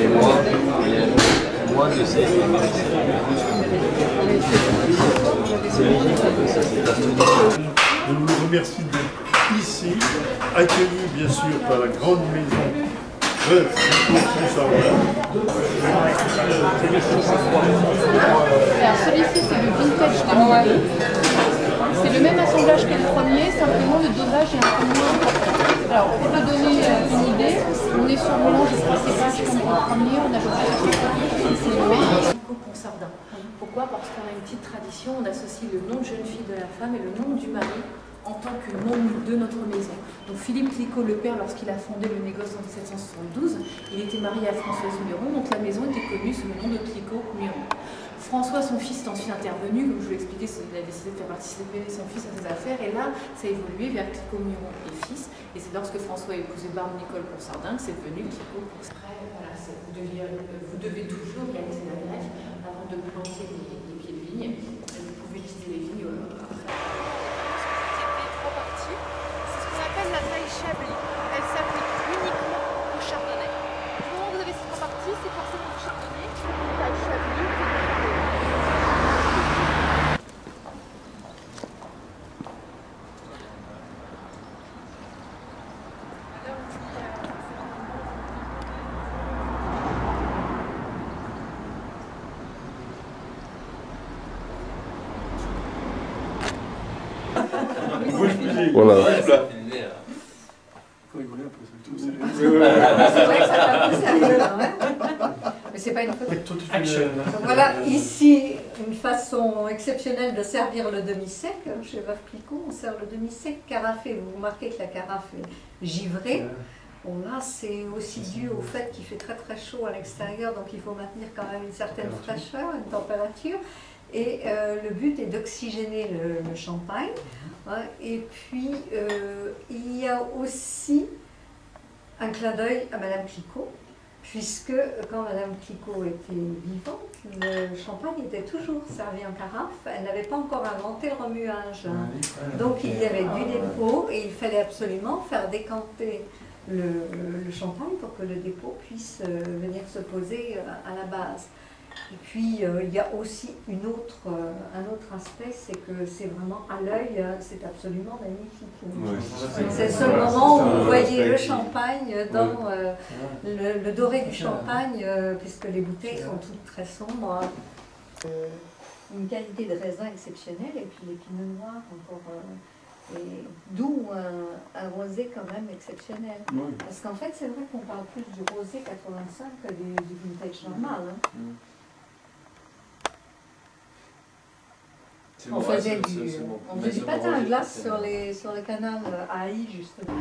chez moi, il y a moins de sel. C'est léger, ça c'est pas tout. Je vous remercie d'être ici, accueilli bien sûr par la grande maison Veuve Clicquot Ponsardin. Alors celui-ci c'est le vintage de Noailles. C'est le même assemblage que le premier, simplement le dosage est un peu moins important. Alors pour te donner une idée, on est sur le mélange de 3 cépages comme le premier, on a le c'est le même. Clicquot Ponsardin. Pourquoi? Parce qu'on a une petite tradition, on associe le nom de jeune fille de la femme et le nom du mari en tant que nom de notre maison. Donc Philippe Clicquot, le père, lorsqu'il a fondé le négoce en 1772, il était marié à Françoise Muiron, donc la maison était connue sous le nom de Clicquot-Muiron. François, son fils, est ensuite intervenu, comme je vous l'ai expliqué, il a décidé de faire participer son fils à ses affaires, et là, ça a évolué vers Clicquot-Muiron et fils, et c'est lorsque François a épousé Barbe-Nicole Ponsardin que c'est devenu Clicquot Ponsardin. Après, voilà, vous devez toujours réaliser la greffe avant de planter les pieds de vigne, vous pouvez utiliser les vignes après. La taille Chablis, elle s'applique uniquement au chardonnay. Quand vous avez ces trois parties, c'est forcément du chardonnay, taille Chablis. Voilà. Mais c'est pas une photo. Voilà, ici, une façon exceptionnelle de servir le demi-sec. Chez Veuve Clicquot, on sert le demi-sec carafé. Vous remarquez que la carafe est givrée. Bon, là, c'est aussi dû au fait qu'il fait très très chaud à l'extérieur, donc il faut maintenir quand même une certaine fraîcheur, une température. Et le but est d'oxygéner le champagne. Hein, et puis, il y a aussi un clin d'œil à Madame Clicquot, puisque quand Madame Clicquot était vivante, le champagne était toujours servi en carafe. Elle n'avait pas encore inventé le remuage. Hein. Donc il y avait du dépôt et il fallait absolument faire décanter le champagne pour que le dépôt puisse venir se poser à la base. Et puis il y a aussi un autre aspect, c'est que c'est vraiment à l'œil, c'est absolument magnifique. C'est le seul moment où vous voyez le champagne dans le doré du champagne, puisque les bouteilles sont toutes très sombres. Une qualité de raisin exceptionnelle, et puis les pinots noirs encore, d'où un rosé quand même exceptionnel. Oui. Parce qu'en fait, c'est vrai qu'on parle plus du rosé 85 que du vintage normal. Hein. On faisait du patin à glace sur les canals à Haï, justement.